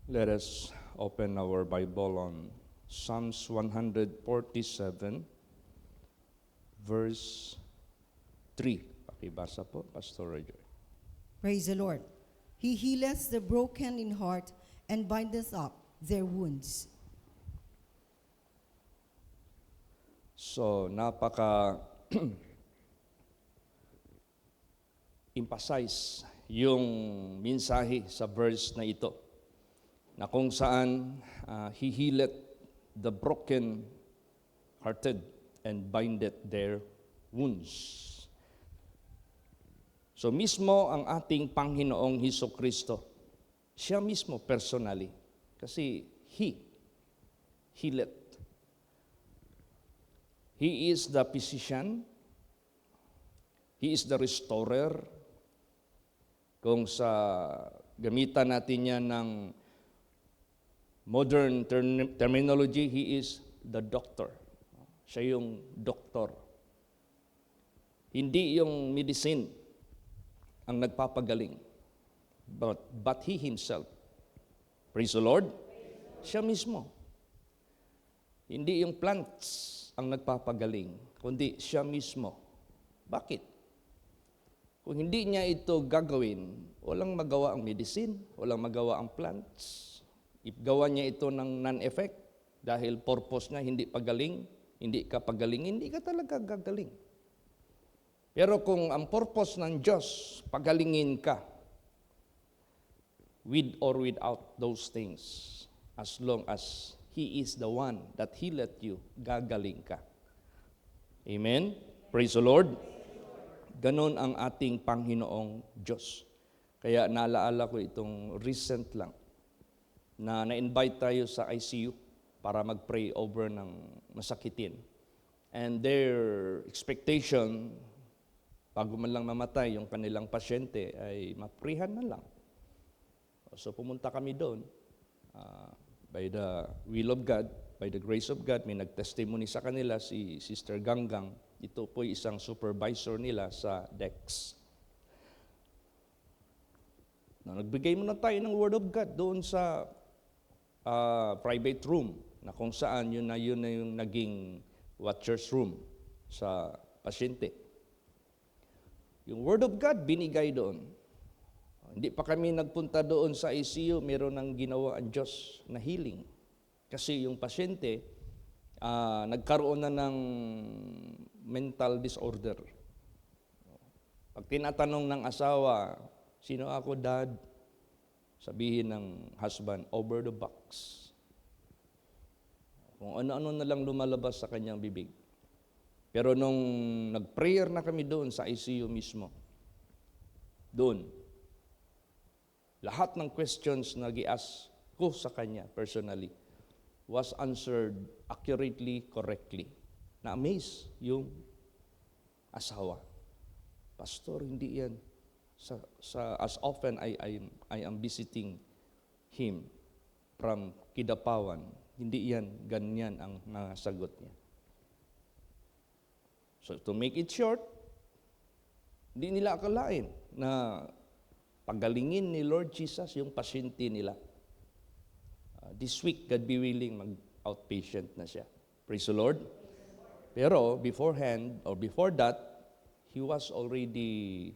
Let us open our Bible on Psalms 147, verse 3. Pakibasa po, Pastor Roger. Praise the Lord. He healeth the broken in heart and bindeth up their wounds. So, emphasize yung mensahe sa verse na ito, na kung saan he healeth the broken hearted and bindeth their wounds. So mismo ang ating Panginoong Hesukristo, siya mismo personally, kasi he healeth. He is the physician, he is the restorer. Kung sa gamitan natin yan ng modern terminology, he is the doctor. Siya yung doktor. Hindi yung medicine ang nagpapagaling, but he himself. Praise the Lord. Siya mismo. Hindi yung plants ang nagpapagaling, kundi siya mismo. Bakit? Kung hindi niya ito gagawin, walang magawa ang medicine, walang magawa ang plants. If gawa niya ito ng non-effect, dahil purpose niya hindi pagaling, hindi ka pagaling, hindi ka talaga gagaling. Pero kung ang purpose ng Diyos, pagalingin ka, with or without those things, as long as He is the one that healeth you, gagaling ka. Amen? Praise the Lord. Ganon ang ating Panginoong Diyos. Kaya naalaala ko itong recent lang, na na-invite tayo sa ICU para mag-pray over ng masakitin. And their expectation, bago man lang mamatay yung kanilang pasyente, ay maprihan na lang. So pumunta kami doon. By the will of God, by the grace of God, may nag-testimony sa kanila si Sister Ganggang. Ito po isang supervisor nila sa DEX. Nagbigay muna tayo ng Word of God doon sa private room, na kung saan yun na yung naging watcher's room sa pasyente. Yung Word of God binigay doon. Hindi pa kami nagpunta doon sa ICU, meron ng ginawa ang Diyos na healing. Kasi yung pasyente, nagkaroon na ng mental disorder. Pag tinatanong ng asawa, sino ako, dad? Sabihin ng husband, over the box. Kung ano-ano na lang lumalabas sa kanyang bibig. Pero nung nag-prayer na kami doon sa ICU mismo, doon, lahat ng questions na gi-ask ko sa kanya personally was answered accurately, correctly. Na-amaze yung asawa. Pastor, hindi yan. As often I am visiting him from Kidapawan, hindi yan, ganyan ang nasagot niya. So to make it short, hindi nila akalain na pagalingin ni Lord Jesus yung pasyente nila. This week, God be willing, mag-outpatient na siya. Praise the Lord. Pero beforehand, or before that, he was already,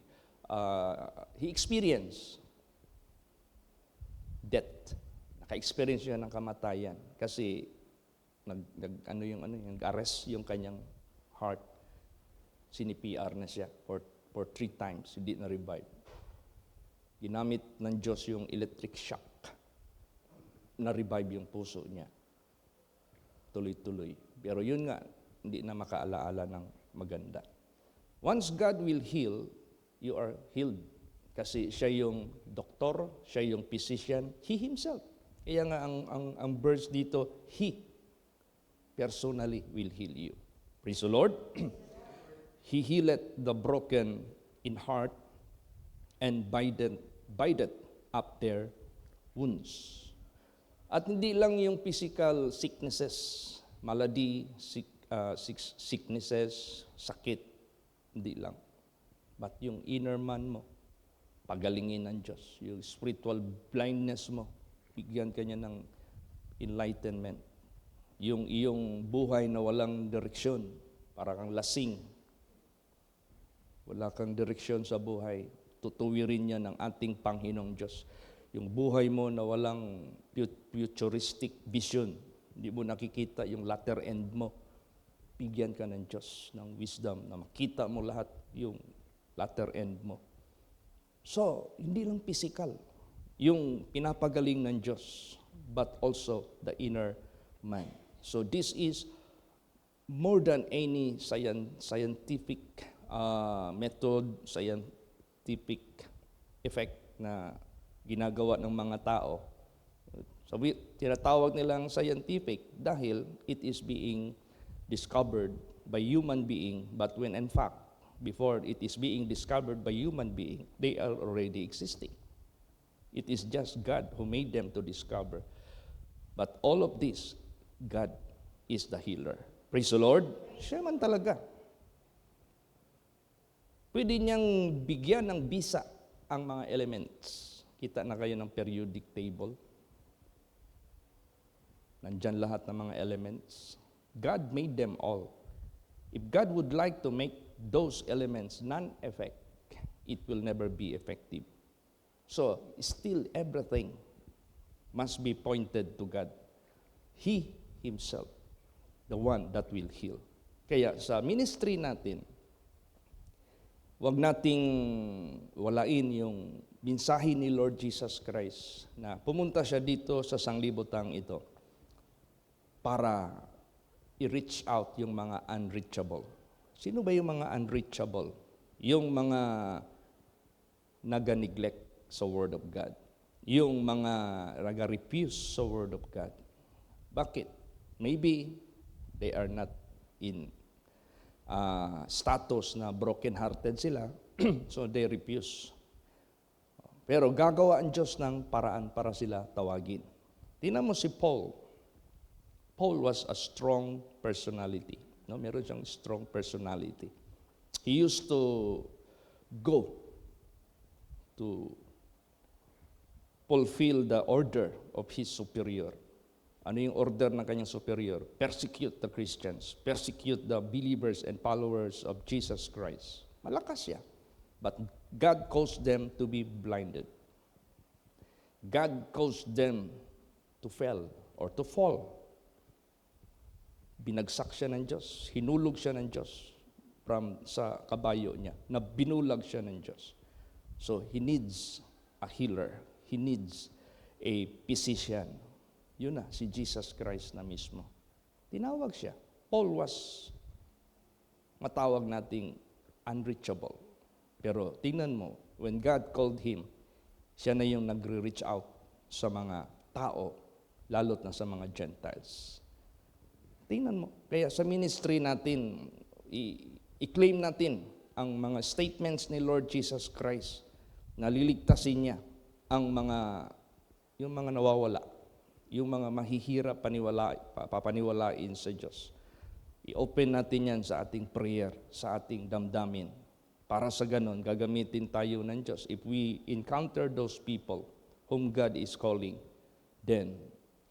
he experienced death. Naka-experience siya ng kamatayan. Kasi, nag-arrest yung kanyang heart. Sini-PR na siya for 3 times, hindi na-revive. Ginamit ng Diyos yung electric shock, na-revive yung puso niya. Tuloy-tuloy. Pero yun nga, hindi na makaalaala ng maganda. Once God will heal, you are healed. Kasi siya yung doktor, siya yung physician, He Himself. Kaya nga ang verse dito, He personally will heal you. Praise the Lord. He healeth the broken in heart and bindeth up their wounds. At hindi lang yung physical sicknesses, malady, sicknesses, sakit, hindi lang. But yung inner man mo, pagalingin ng Diyos. Yung spiritual blindness mo, bigyan ka niya ng enlightenment. Yung iyong buhay na walang direksyon, para kang lasing, wala kang direksyon sa buhay, tutuwirin niya ng ating Panginoong Diyos. Yung buhay mo na walang futuristic vision, hindi mo nakikita yung latter end mo, bigyan ka ng Diyos ng wisdom na makita mo lahat yung latter end mo. So, hindi lang physical yung pinapagaling ng Diyos, but also the inner man. So, this is more than any scientific method, scientific effect na ginagawa ng mga tao. So, tinatawag nilang scientific dahil it is being discovered by human being, but when in fact, before it is being discovered by human being, they are already existing. It is just God who made them to discover. But all of this, God is the healer. Praise the Lord. Siya man talaga. Pwede niyang bigyan ng bisa ang mga elements. Kita na kayo ng periodic table. Nandyan lahat ng mga elements. God made them all. If God would like to make those elements non-effect, it will never be effective. So, still everything must be pointed to God. He Himself, the one that will heal. Kaya sa ministry natin, huwag nating walain yung mensahe ni Lord Jesus Christ na pumunta siya dito sa sanglibutang ito para i-reach out yung mga unreachable. Sino ba yung mga unreachable? Yung mga naga-neglect sa Word of God. Yung mga naga-refuse sa Word of God. Bakit? Maybe they are not in status na broken-hearted sila, so they refuse. Pero gagawa ang Diyos ng paraan para sila tawagin. Tingnan mo si Paul. Paul was a strong personality. No, meron siyang strong personality. He used to go to fulfill the order of his superior. Ano yung order ng kanyang superior? Persecute the Christians. Persecute the believers and followers of Jesus Christ. Malakas siya. But God caused them to be blinded. God caused them to fail or to fall. Binagsak siya ng Diyos. Hinulog siya ng Diyos sa kabayo niya. Na binulag siya ng Diyos. So, he needs a healer. He needs a physician. Yun na, si Jesus Christ na mismo. Tinawag siya. Paul was matawag nating unreachable. Pero tingnan mo, when God called him, siya na yung nagre-reach out sa mga tao, lalo't na sa mga Gentiles. Tingnan mo. Kaya sa ministry natin, i-claim natin ang mga statements ni Lord Jesus Christ na liligtasin niya ang yung mga nawawala, yung mga mahihirap papaniwalain sa Diyos. I-open natin yan sa ating prayer, sa ating damdamin. Para sa ganon, gagamitin tayo ng Diyos. If we encounter those people whom God is calling, then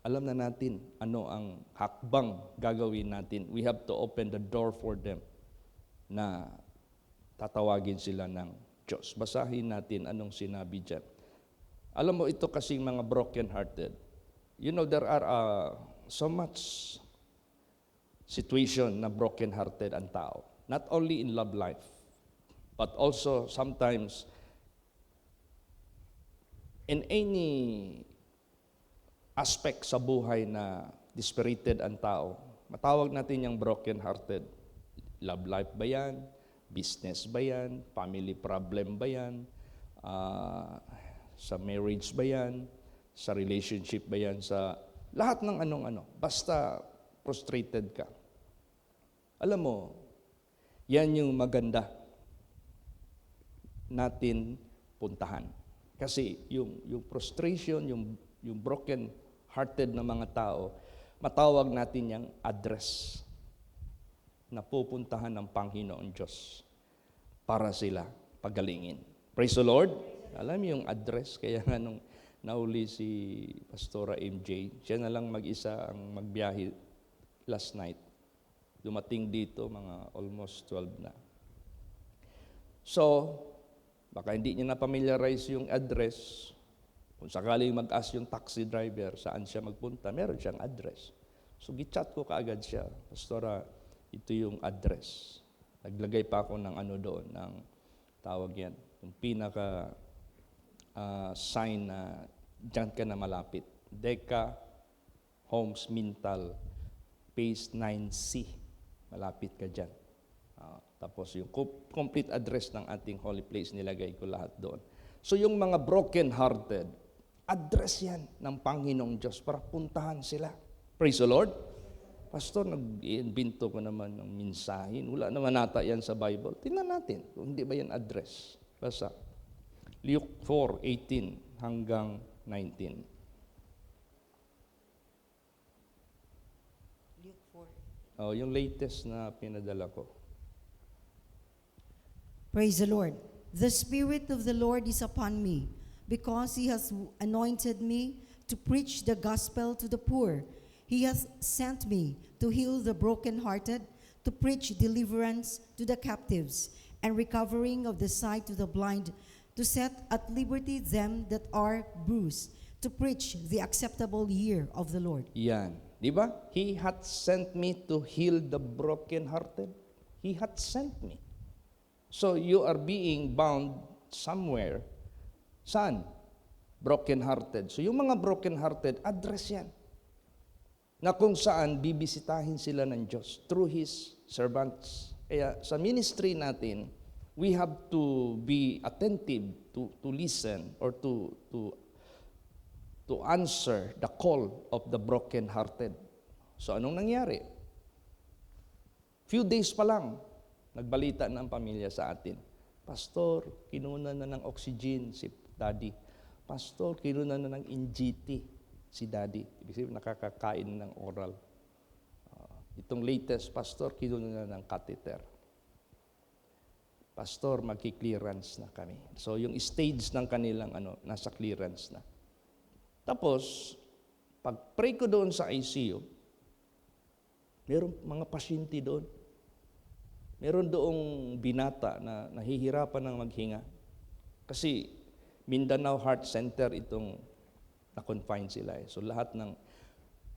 alam na natin ano ang hakbang gagawin natin. We have to open the door for them na tatawagin sila ng Diyos. Basahin natin anong sinabi dyan. Alam mo, ito kasing mga broken-hearted. You know, there are so much situation na broken-hearted ang tao. Not only in love life, but also sometimes in any aspect sa buhay na dispirited ang tao. Matawag natin yung broken-hearted. Love life ba yan? Business ba yan? Family problem ba yan? Sa marriage ba yan? Sa relationship ba yan? Sa lahat ng anong-ano. Basta frustrated ka. Alam mo, yan yung maganda natin puntahan. Kasi yung frustration, yung broken-hearted na mga tao, matawag natin yung address na pupuntahan ng Panginoon Diyos para sila pagalingin. Praise the Lord. Alam mo yung address, kaya nga nung nauli si Pastora MJ. Siya na lang mag-isa ang magbiyahe last night. Dumating dito mga almost 12 na. So, baka hindi niya na-familiarize yung address. Kung sakaling mag-ask yung taxi driver saan siya magpunta, meron siyang address. So, gichat ko kaagad siya, Pastora, ito yung address. Naglagay pa ako ng ano doon, ng tawag yan, yung pinaka sign na diyan ka na malapit. Deca Homes Mintal, Phase 9C. Malapit ka dyan. Tapos yung complete address ng ating holy place, nilagay ko lahat doon. So yung mga broken-hearted, address yan ng Panginoong Diyos para puntahan sila. Praise the Lord. Pastor, nag-iimbento ko naman ng mensahin. Wala naman nata yan sa Bible. Tingnan natin kung hindi ba yan address. Basta. Luke 4:18 hanggang 19. Luke 4. Yung latest na pinadala ko. Praise the Lord. The Spirit of the Lord is upon me, because He has anointed me to preach the gospel to the poor. He has sent me to heal the brokenhearted, to preach deliverance to the captives, and recovering of the sight to the blind, to set at liberty them that are bruised, to preach the acceptable year of the Lord. Yan. Di ba? He hath sent me to heal the brokenhearted. He hath sent me. So you are being bound somewhere. Saan? Brokenhearted. So yung mga brokenhearted, address yan. Na kung saan bibisitahin sila ng Diyos through His servants. Kaya sa ministry natin, we have to be attentive to listen or to answer the call of the broken-hearted. So anong nangyari? Few days pa lang, nagbalita ng pamilya sa atin. Pastor, kinuna na ng oxygen si Daddy. Pastor, kinuna na ng NGT si Daddy. Ibig sabihin, nakakakain ng oral. Itong latest, Pastor, kinuna na ng catheter. Pastor, magki-clearance na kami. So yung stage ng kanilang nasa clearance na. Tapos, pag-pray ko doon sa ICU, meron mga pasyente doon. Meron doong binata na nahihirapan ng maghinga. Kasi Mindanao Heart Center itong na-confine sila. So lahat ng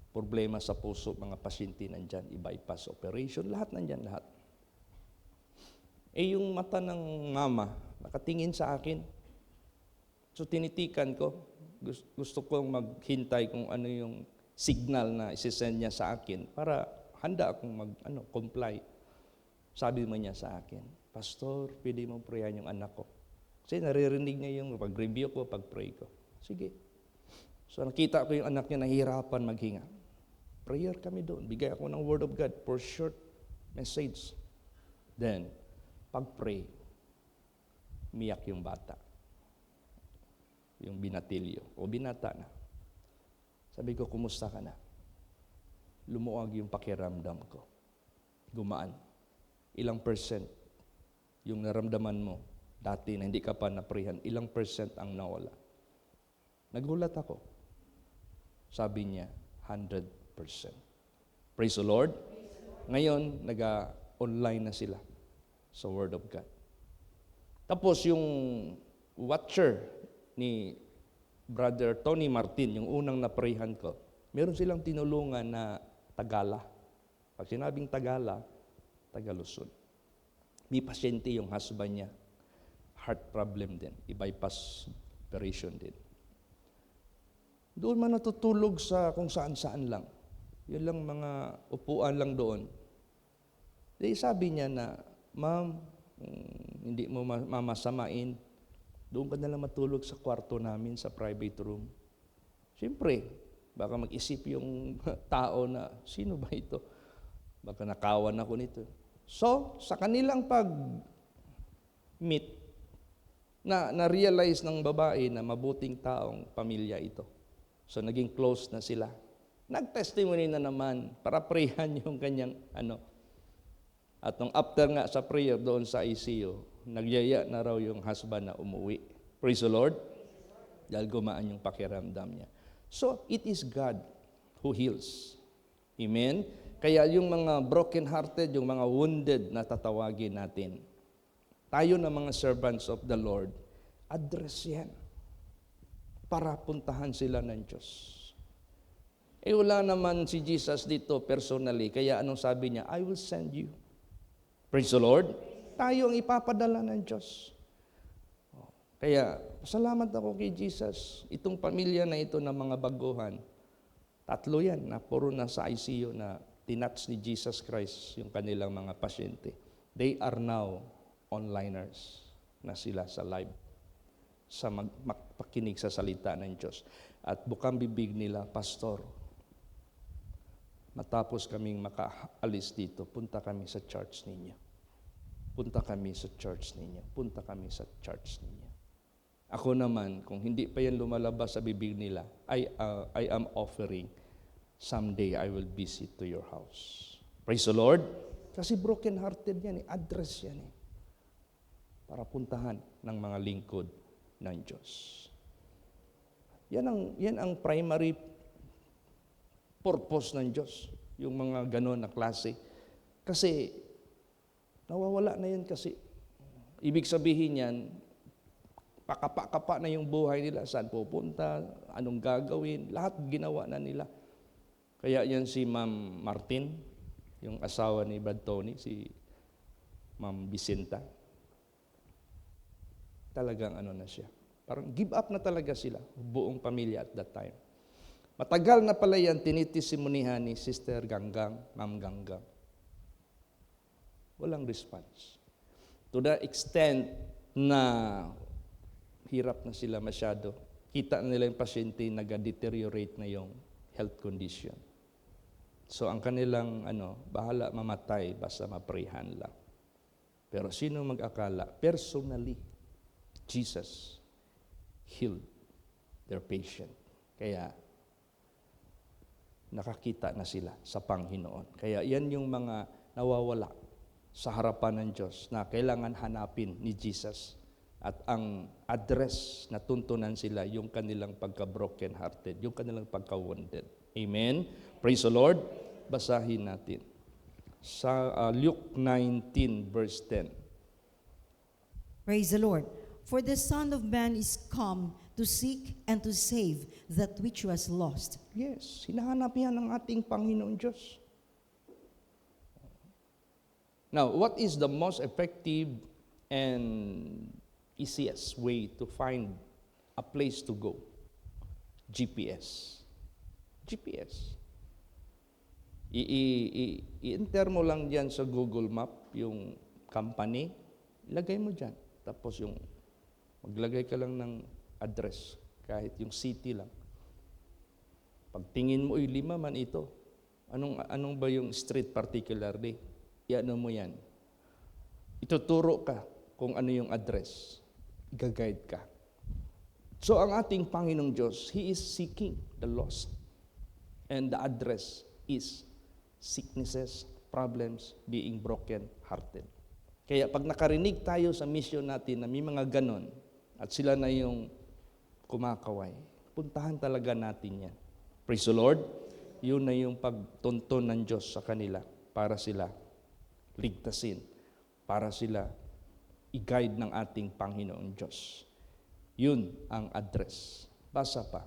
problema sa puso, mga pasyente nandyan, i-bypass operation, lahat nandyan, lahat. Yung mata ng mama, nakatingin sa akin. So tinitikan ko, gusto kong maghintay kung ano yung signal na isisend niya sa akin para handa akong comply. Sabi mo niya sa akin, Pastor, pwede mong prayan yung anak ko. Kasi naririnig niya yung pag-review ko, pag-pray ko. Sige. So nakita ko yung anak niya nahihirapan maghinga. Prayer kami doon. Bigay ako ng Word of God for short message. Then, pag-pray, umiyak yung bata. Yung binatilyo. O binata na. Sabi ko, kumusta ka na? Lumuwag yung pakiramdam ko. Gumaan. Ilang percent yung naramdaman mo dati na hindi ka pa naprihan, ilang percent ang nawala. Nagulat ako. Sabi niya, 100%. Praise the Lord. Ngayon, nag-online na sila sa Word of God. Tapos yung watcher ni Brother Tony Martin, yung unang naprihan ko, meron silang tinulungan na Tagala. Pag sinabing Tagala, Tagalusod. May pasyente yung husband niya. Heart problem din. I-bypass operation din. Doon man natutulog sa kung saan-saan lang. Yun lang mga upuan lang doon. Sabi niya na, Ma'am, hindi mo mamasamain, doon ka na lang matulog sa kwarto namin sa private room. Siyempre, baka mag-isip yung tao na, sino ba ito? Baka nakawan ako nito. So, sa kanilang pag-meet, na-realize ng babae na mabuting taong pamilya ito. So, naging close na sila. Nag-testimony na naman para prayhan yung kanyang At nung after nga sa prayer doon sa ICU, nagyaya na raw yung husband na umuwi. Praise the Lord. dahil gumaan yung pakiramdam niya. So, it is God who heals. Amen? Kaya yung mga broken-hearted, yung mga wounded na tatawagin natin, tayo na mga servants of the Lord, address yan para puntahan sila ng Diyos. Wala naman si Jesus dito personally, kaya anong sabi niya? I will send you. Praise the Lord. Tayo ang ipapadala ng Diyos. Kaya, salamat ako kay Jesus. Itong pamilya na ito ng mga baguhan, 3 yan na puro na sa ICU na tinats ni Jesus Christ yung kanilang mga pasyente. They are now onliners na sila sa live, sa magpakinig sa salita ng Diyos. At bukang bibig nila, Pastor, matapos kaming makaalis dito, punta kami sa church ninyo. Punta kami sa church ninyo. Punta kami sa church ninyo. Ako naman, kung hindi pa yan lumalabas sa bibig nila, I am offering, someday I will visit to your house. Praise the Lord. Kasi broken-hearted yan, address yan para puntahan ng mga lingkod ng Diyos. Yan ang primary purpose ng Diyos, yung mga ganon na klase. Kasi, nawawala na yan kasi. Ibig sabihin yan, pakapa-kapa na yung buhay nila, saan pupunta, anong gagawin, lahat ginawa na nila. Kaya yan si Ma'am Martin, yung asawa ni Brad Tony, si Ma'am Vicenta, talagang na siya. Parang give up na talaga sila, buong pamilya at that time. Matagal na pala yan tinitisimonihan ni Sister Ganggang, Ma'am Ganggang. Walang response. To the extent na hirap na sila masyado. Kita na nila yung pasyente nag-deteriorate na yung health condition. So ang kanilang bahala mamatay basta maprehan lang. Pero sino mag-akala? Personally, Jesus healed their patient. Kaya nakakita na sila sa Panginoon. Kaya yan yung mga nawawala sa harapan ng Diyos na kailangan hanapin ni Jesus. At ang address na tuntunan sila, yung kanilang pagka-broken hearted, yung kanilang pagka-wounded. Amen? Praise the Lord. Basahin natin. Sa Luke 19 verse 10. Praise the Lord. For the Son of Man is come to seek and to save that which was lost. Yes, hinahanap yan ng ating Panginoon Diyos. Now, what is the most effective and easiest way to find a place to go? GPS. GPS. I-enter mo lang dyan sa Google Map yung company, ilagay mo dyan. Tapos maglagay ka lang ng address, kahit yung city lang. Pagtingin mo, 5 man ito. Anong ba yung street particularly? Iano mo yan. Ituturo ka kung ano yung address. Gaguide ka. So ang ating Panginoong Diyos, He is seeking the lost. And the address is sicknesses, problems, being broken-hearted. Kaya pag nakarinig tayo sa mission natin na may mga ganon, at sila na yung kumakaway, puntahan talaga natin yan. Praise the Lord. Yun na yung pagtunton ng Diyos sa kanila para sila ligtasin, para sila i-guide ng ating Panginoon Diyos. Yun ang address. Basa pa.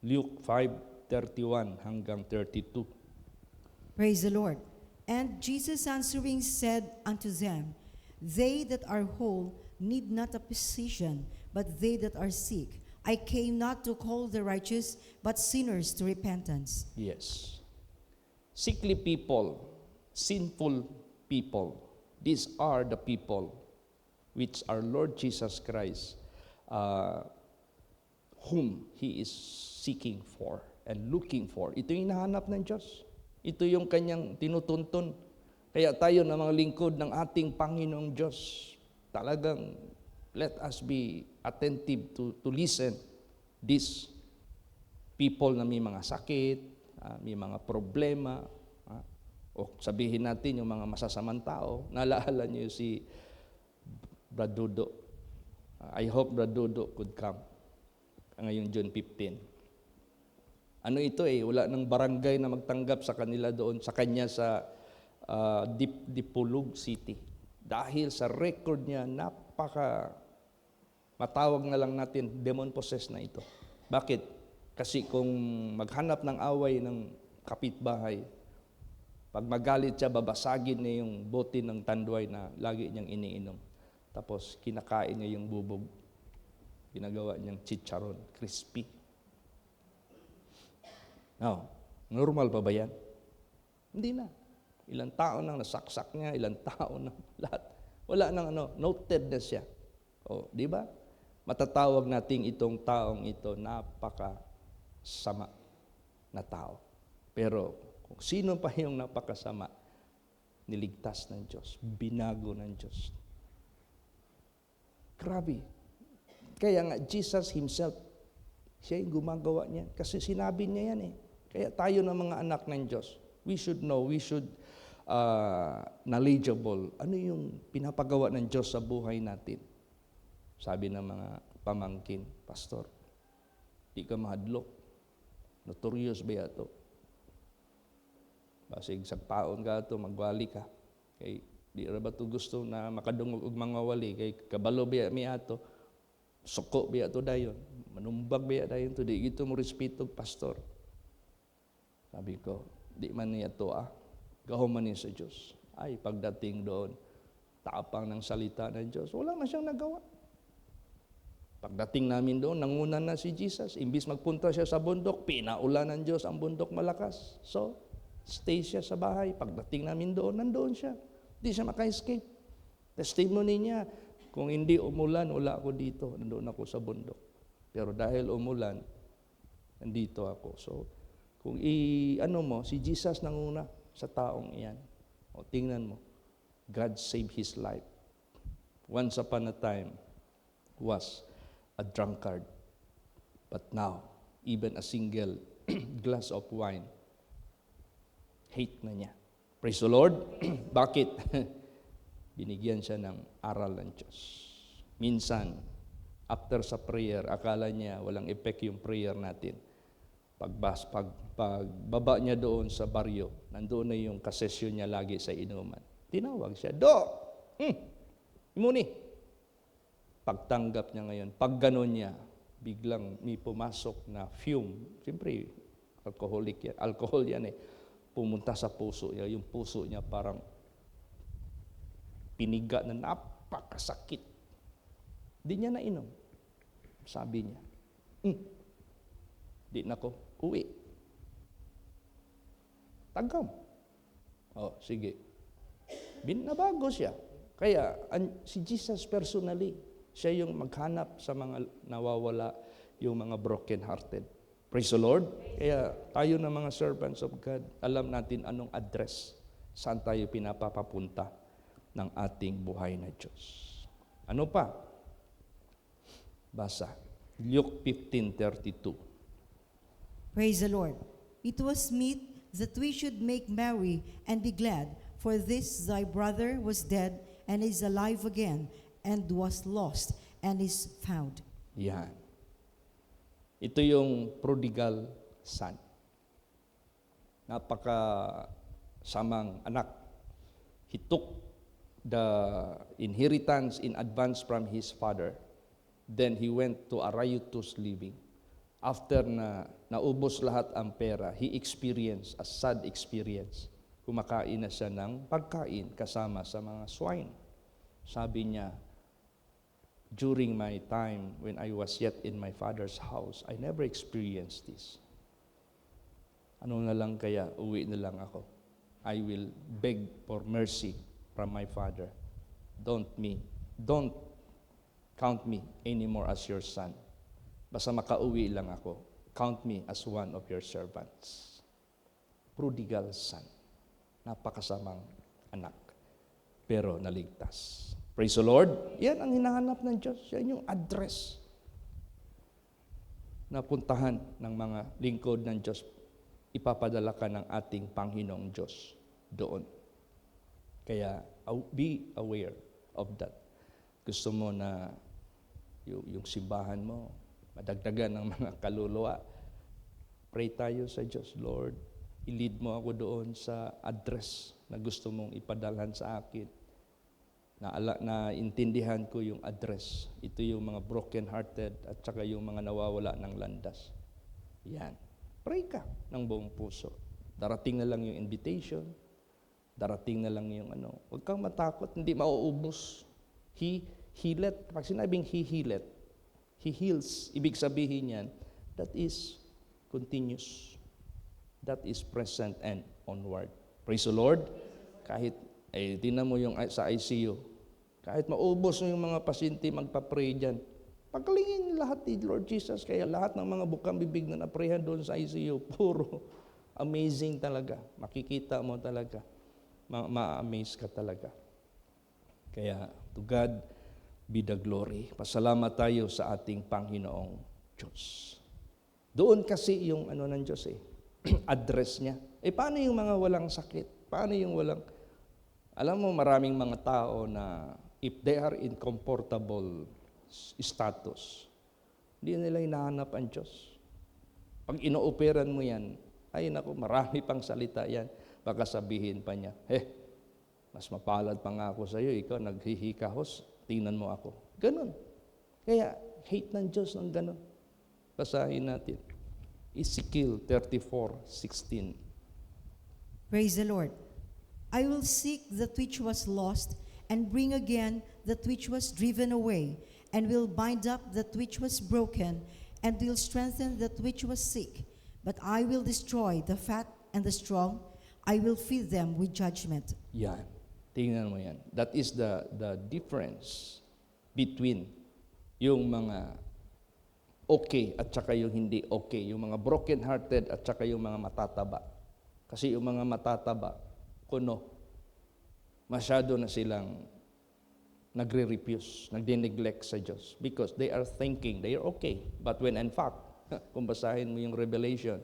Luke 5:31 hanggang 32. Praise the Lord. And Jesus answering said unto them, They that are whole need not a physician, but they that are sick. I came not to call the righteous, but sinners to repentance. Yes. Sickly people, sinful people, these are the people which our Lord Jesus Christ, whom He is seeking for and looking for. Ito yung hinahanap ng Diyos. Ito yung kanyang tinutuntun. Kaya tayo na mga lingkod ng ating Panginoong Diyos, talagang let us be attentive to listen these people na may mga sakit, may mga problema, o sabihin natin yung mga masasamang tao. Naalala niyo si Brad Dudo. I hope Brad Dudo could come. ngayon June 15. Ano ito wala nang barangay na magtanggap sa kanila doon, sa kanya sa Dipolog City. Dahil sa record niya, matawag na lang natin, demon-possessed na ito. Bakit? Kasi kung maghanap ng away ng kapitbahay, pag magalit siya, babasagin niya yung bote ng tanduay na lagi niyang iniinom. Tapos kinakain niya yung bubog. Ginagawa niyang chicharon, crispy. Now, normal pa ba yan? Hindi na. Ilang taon nang nasaksak niya, ilang taon nang lahat. Wala nang noted na siya. Di ba? Matatawag nating itong taong ito napakasama na tao. Pero kung sino pa yung napakasama, niligtas ng Diyos, binago ng Diyos. Grabe. Kaya nga, Jesus Himself, siya yung gumagawa niyan. Kasi sinabi niya yan Kaya tayo na mga anak ng Diyos, we should know, we should knowledgeable. Ano yung pinapagawa ng Diyos sa buhay natin? Sabi ng mga pamangkin, Pastor, di ka mahadlok. Notorious ba ito? Basig sagpaon ka ito, magwali ka. Kay di ra ba ito gusto na makadungog og mga wali? Kay kabalo ba mi ato? Suko ba ito dayon? Manumbag ba dayon to? Di ito mo respeto, Pastor. Sabi ko, di man niya ito gahuman niya sa Diyos. Ay, pagdating doon, tapang ng salita ng Diyos, wala na siyang nagawa. Pagdating namin doon, nanguna na si Jesus. Imbis magpunta siya sa bundok, pinaulan ng Diyos ang bundok malakas. So, stay siya sa bahay. Pagdating namin doon, nandoon siya. Hindi siya maka-escape. Testimony niya, kung hindi umulan, wala ako dito. Nandoon ako sa bundok. Pero dahil umulan, nandito ako. So, kung si Jesus nanguna sa taong iyan. Tingnan mo, God saved his life. Once upon a time, was a drunkard. But now, even a single glass of wine, hate na niya. Praise the Lord. Bakit? Binigyan siya ng aral ng Diyos. Minsan, after sa prayer, akala niya walang effect yung prayer natin. Pagbaba niya doon sa baryo, nandoon na yung kasesyon niya lagi sa inuman. Tinawag siya, Imuni. Pagtanggap niya ngayon, pag gano'n niya, biglang may pumasok na fume. Siyempre, alcohol yan pumunta sa puso niya. Yung puso niya parang piniga na napakasakit. Di niya nainom. Sabi niya, di na ko, uwi. Tagam. Sige. Binabago siya. Kaya si Jesus personally, siya yung maghanap sa mga nawawala, yung mga broken-hearted. Praise the Lord. Kaya tayo na mga servants of God, alam natin anong address, saan tayo pinapapunta ng ating buhay na Diyos. Ano pa? Basa. Luke 15:32. Praise the Lord. It was meet that we should make merry and be glad, for this thy brother was dead and is alive again, and was lost and is found. Yan. Ito yung prodigal son. Napaka-samang anak. He took the inheritance in advance from his father. Then he went to a riotous living. After na naubos lahat ang pera, he experienced a sad experience. Kumakain na siya ng pagkain kasama sa mga swine. Sabi niya, during my time when I was yet in my father's house, I never experienced this. Ano na lang kaya, uwi na lang ako. I will beg for mercy from my father. Don't count me anymore as your son. Basta makauwi lang ako. Count me as one of your servants. Prodigal son. Napakasamang anak. Pero naligtas. Praise the Lord. Yan ang hinahanap ng Diyos. Yan yung address na puntahan ng mga lingkod ng Diyos. Ipapadala ka ng ating Panginoong Diyos doon. Kaya be aware of that. Gusto mo na yung simbahan mo, madagdagan ng mga kaluluwa. Pray tayo sa Diyos, Lord, i-lead mo ako doon sa address na gusto mong ipadalhan sa akin. Na intindihan ko yung address. Ito yung mga broken-hearted at saka yung mga nawawala ng landas. Yan. Pray ka ng buong puso. Darating na lang yung invitation. Darating na lang yung ano. Huwag kang matakot, hindi mauubos. He healeth. Pag sinabing he healeth, he heals. Ibig sabihin yan, that is continuous. That is present and onward. Praise the Lord. Kahit, tingnan mo yung sa ICU, kahit maubos mo yung mga pasyente, magpa-pray dyan. Pagkalingin lahat ni Lord Jesus, kaya lahat ng mga bukang bibig na naprehan doon sa ICU, puro amazing talaga. Makikita mo talaga. Ma-amaze ka talaga. Kaya, to God be the glory. Pasalamat tayo sa ating Panginoong Diyos. Doon kasi yung ano ng Diyos address niya. Paano yung mga walang sakit? Paano yung walang... Alam mo, maraming mga tao na if they are in comfortable status, hindi nila hinahanap ang Diyos. Pag inooperan mo yan, ay naku, marami pang salita yan. Baka sabihin pa niya, mas mapalad pa nga ako sa iyo, ikaw naghihikahos, tingnan mo ako. Ganon. Kaya, hate ng Diyos ng ganon. Basahin natin. Ezekiel 34:16. Praise the Lord. I will seek that which was lost and bring again that which was driven away, and will bind up that which was broken, and will strengthen that which was sick. But I will destroy the fat and the strong. I will feed them with judgment. Yan. Tingnan mo yan. That is the difference between yung mga okay at saka yung hindi okay. Yung mga broken-hearted at saka yung mga matataba. Kasi yung mga matataba, kuno, masyado na silang nagre-refuse, nagde-neglect sa Diyos because they are thinking they are okay. But when in fact, kung basahin mo yung Revelation,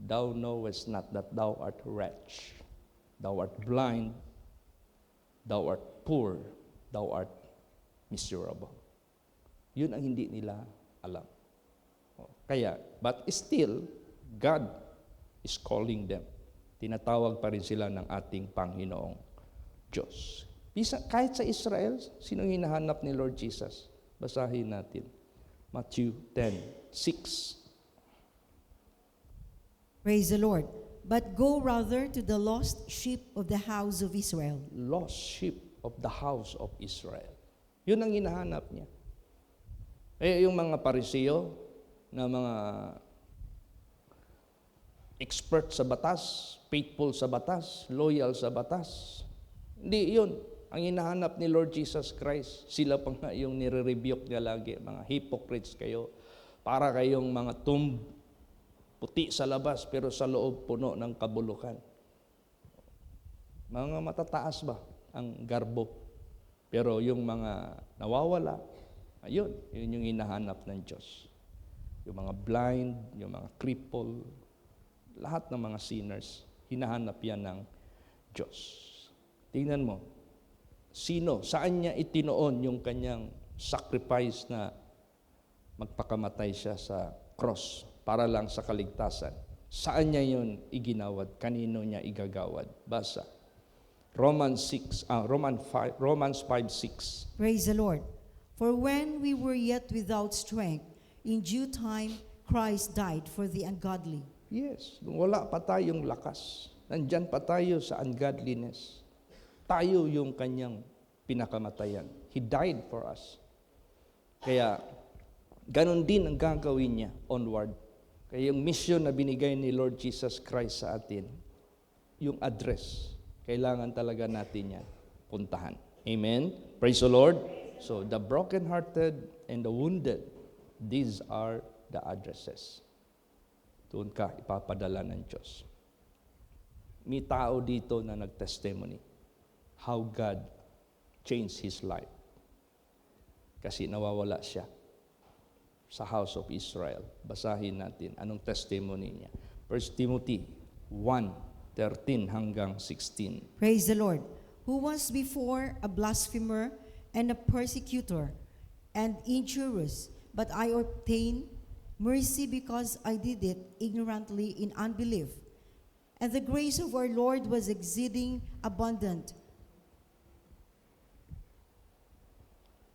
thou knowest not that thou art wretched, thou art blind, thou art poor, thou art miserable. Yun ang hindi nila alam. Kaya, but still, God is calling them. Tinatawag pa rin sila ng ating Panginoong Diyos. Kahit sa Israel, sino hinahanap ni Lord Jesus? Basahin natin. Matthew 10:6. Praise the Lord. But go rather to the lost sheep of the house of Israel. Lost sheep of the house of Israel. Yun ang hinahanap niya. Yung mga Pariseo na mga expert sa batas, faithful sa batas, loyal sa batas, hindi yun. Ang hinahanap ni Lord Jesus Christ, sila pa nga yung nire-rebuke niya lagi, mga hypocrites kayo, para kayong mga puti sa labas pero sa loob puno ng kabulukan. Mga matataas ba ang garbo? Pero yung mga nawawala, yun yung hinahanap ng Diyos. Yung mga blind, yung mga cripple, lahat ng mga sinners, hinahanap yan ng Diyos. Tingnan mo, saan niya itinoon yung kanyang sacrifice na magpakamatay siya sa cross para lang sa kaligtasan? Saan niya yun iginawad? Kanino niya igagawad? Basa. Romans 5:6. Praise the Lord. For when we were yet without strength, in due time Christ died for the ungodly. Yes, wala pa tayong lakas. Nandyan pa tayo sa ungodliness. Tayo yung kanyang pinakamatayan. He died for us. Kaya, ganun din ang gagawin niya onward. Kaya yung mission na binigay ni Lord Jesus Christ sa atin, yung address, kailangan talaga natin yan puntahan. Amen? Praise the Lord. So, the brokenhearted and the wounded, these are the addresses. Doon ka ipapadala ng Diyos. May tao dito na nag-testimony how God changed his life. Kasi nawawala siya sa house of Israel. Basahin natin anong testimony niya. 1 Timothy 1:13 hanggang 16. Praise the Lord. Who was before a blasphemer and a persecutor and injurious, but I obtained mercy because I did it ignorantly in unbelief. And the grace of our Lord was exceeding abundant.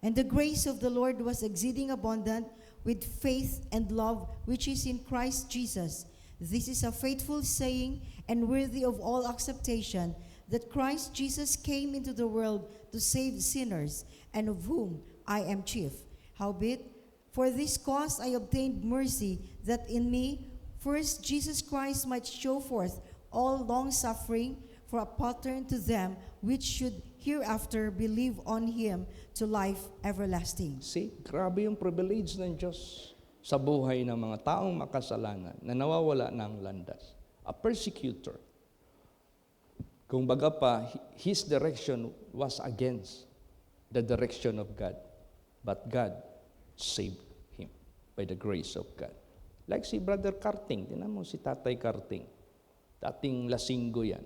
And the grace of the Lord was exceeding abundant with faith and love which is in Christ Jesus. This is a faithful saying and worthy of all acceptation, that Christ Jesus came into the world to save sinners, and of whom I am chief. Howbeit, for this cause I obtained mercy, that in me first Jesus Christ might show forth all long-suffering for a pattern to them which should hereafter believe on Him to life everlasting. See, grabe yung privilege ng Diyos sa buhay ng mga taong makasalanan na nawawala ng landas. A persecutor. Kung baga pa, his direction was against the direction of God. But God saved him by the grace of God. Like si Brother Karting, tinan mo si Tatay Karting. Dating lasinggo yan.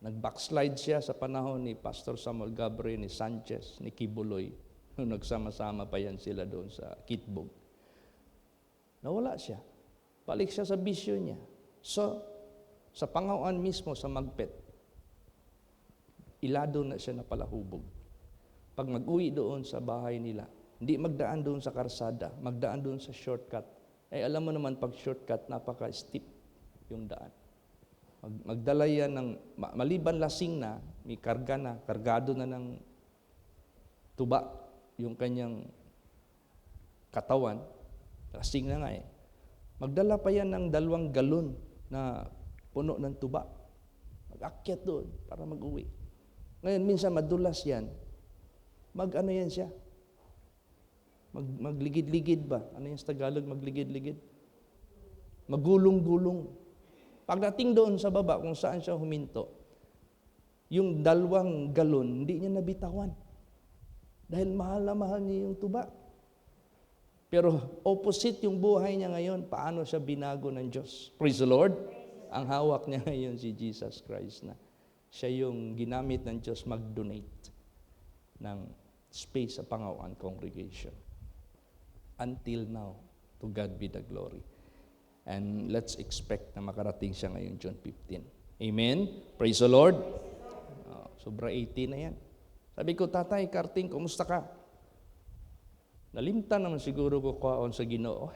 Nag-backslide siya sa panahon ni Pastor Samuel Gabriel, ni Sanchez, ni Kibuloy. Nung nagsama-sama pa yan sila doon sa Kitbog. Nawala siya. Balik siya sa bisyo niya. So, sa Pangawan mismo, sa Magpet, ilado na siya na palahubog. Pag mag-uwi doon sa bahay nila, hindi magdaan doon sa karsada, magdaan doon sa shortcut. Eh, alam mo naman, pag shortcut, napaka-steep yung daan. Magdala yan ng, maliban lasing na, may karga na, kargado na ng tuba, yung kanyang katawan, lasing na nga eh. Magdala pa yan ng 2 galon na puno ng tuba. Mag-akyat doon para mag-uwi. Ngayon, minsan madulas yan. Mag-ano yan siya? Magligid-ligid ba? Ano yung sa Tagalog? Magligid-ligid? Magulong-gulong. Pagdating doon sa baba, kung saan siya huminto, yung 2 galon, hindi niya nabitawan. Dahil mahal na mahal niya yung tuba. Pero opposite yung buhay niya ngayon, paano siya binago ng Diyos? Praise the Lord! Ang hawak niya ngayon si Jesus Christ na siya yung ginamit ng Diyos mag-donate ng space sa Pangawan congregation. Until now, to God be the glory. And let's expect na makarating siya ngayon June 15. Amen? Praise the Lord! Sobra 80 na yan. Sabi ko, Tatay Karting, kumusta ka? Nalimtan naman siguro ko kwaon sa Ginoo.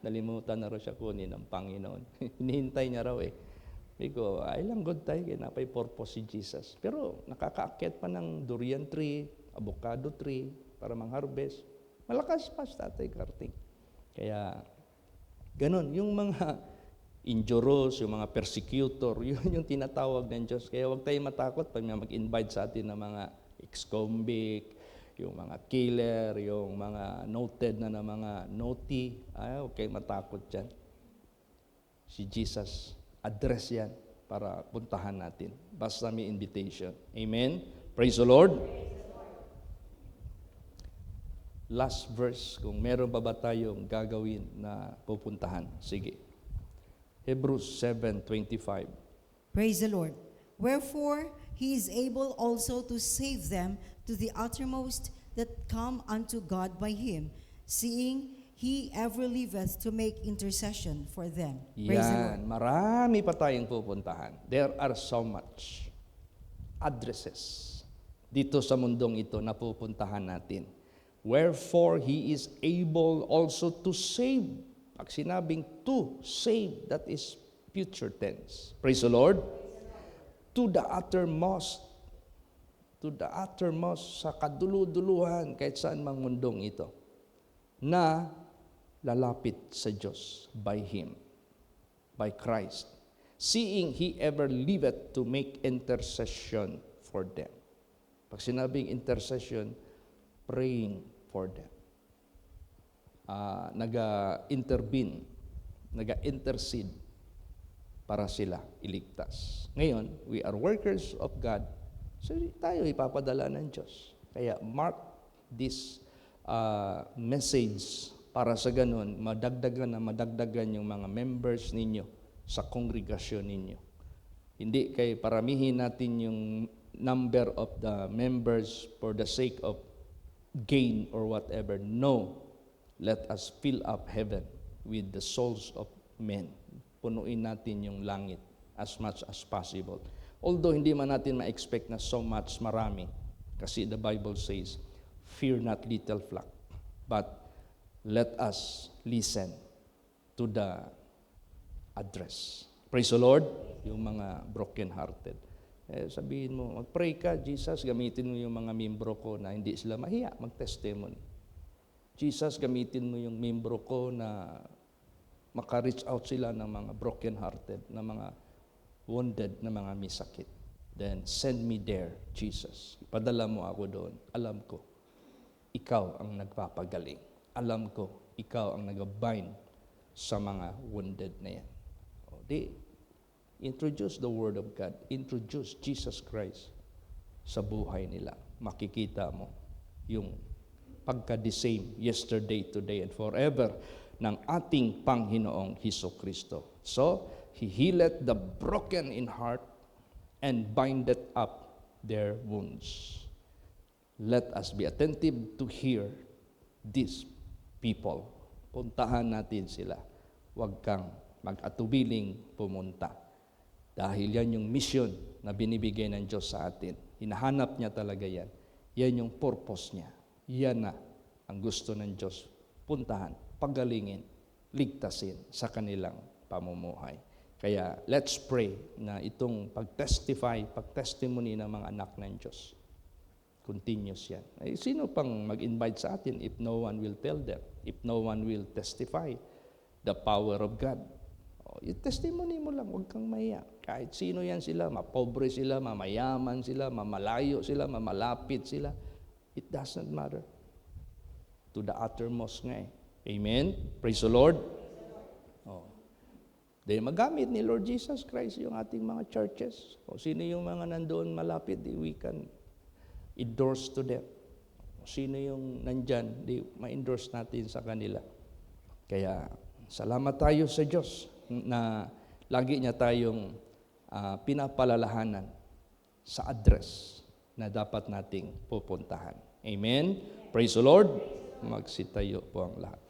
Nalimutan na raw siya kunin ng Panginoon. Hinihintay niya raw eh. Sabi ko, ay lang good tayo, kaya napay purpose si Jesus. Pero nakakaakyat pa ng durian tree, avocado tree, para mang-harvest. Malakas pa si Tatay Karting. Kaya, ganun, yung mga injurious, yung mga persecutor, yun yung tinatawag ng Diyos. Kaya huwag tayo matakot pag may mag-invite sa atin ng mga ex-convict, yung mga killer, yung mga noted na mga naughty. Ay, huwag kayo matakot dyan. Si Jesus, address yan para puntahan natin. Basta may invitation. Amen? Praise the Lord. Last verse, kung meron pa ba tayong gagawin na pupuntahan. Sige. Hebrews 7:25. Praise the Lord. Wherefore, He is able also to save them to the uttermost that come unto God by Him, seeing He ever liveth to make intercession for them. Praise the Lord. Yan, marami pa tayong pupuntahan. There are so much addresses dito sa mundong ito na pupuntahan natin. Wherefore, He is able also to save. Pag sinabing to save, that is future tense. Praise the Lord. To the uttermost, sa kadulu-duluhan, kahit saan mang mundong ito, na lalapit sa Diyos by Him, by Christ, seeing He ever liveth to make intercession for them. Pag sinabing intercession, praying for them. Naga-intervene, naga-intercede para sila iligtas. Ngayon, we are workers of God, so tayo ipapadala ng Diyos. Kaya mark this message para sa ganun, madagdagan yung mga members ninyo sa kongregasyon ninyo. Hindi kay paramihin natin yung number of the members for the sake of gain or whatever. No. let us fill up heaven with the souls of men. Punuin natin yung langit as much as possible. Although hindi man natin ma-expect na so much marami, kasi the Bible says, fear not little flock, but let us listen to the address. Praise the Lord, yung mga broken-hearted. Sabihin mo, mag-pray ka, Jesus, gamitin mo yung mga membro ko na hindi sila mahiya, mag-testimony. Jesus, gamitin mo yung membro ko na maka-reach out sila ng mga broken-hearted, na mga wounded, na mga misakit. Then send me there, Jesus. Ipadala mo ako doon. Alam ko, ikaw ang nagpapagaling. Alam ko, ikaw ang nag-bind sa mga wounded na yan. Introduce the Word of God. Introduce Jesus Christ sa buhay nila. Makikita mo yung pagka-the same yesterday, today, and forever ng ating Panginoong Hesukristo. So, He healeth the broken in heart and bindeth up their wounds. Let us be attentive to hear these people. Puntahan natin sila. Huwag kang mag-atubiling pumunta. Dahil yan yung mission na binibigay ng Diyos sa atin. Hinahanap niya talaga yan. Yan yung purpose niya. Yan na ang gusto ng Diyos. Puntahan, pagalingin, ligtasin sa kanilang pamumuhay. Kaya let's pray na itong pag-testimony ng mga anak ng Diyos. Continuous yan. Sino pang mag-invite sa atin if no one will tell them? If no one will testify the power of God? Yung testimony mo lang, huwag kang mahiya. Kahit sino yan sila, mapobre sila, mamayaman sila, mamalayo sila, mamalapit sila. It doesn't matter. To the uttermost nga eh. Amen? Praise the Lord. Dahil magamit ni Lord Jesus Christ yung ating mga churches. O sino yung mga nandoon malapit, we can endorse to them. O sino yung nandyan, ma-endorse natin sa kanila. Kaya salamat tayo sa Diyos na lagi niya tayong pinapalalahanan sa address na dapat nating pupuntahan. Amen? Praise the Lord. Magsitayo po ang lahat.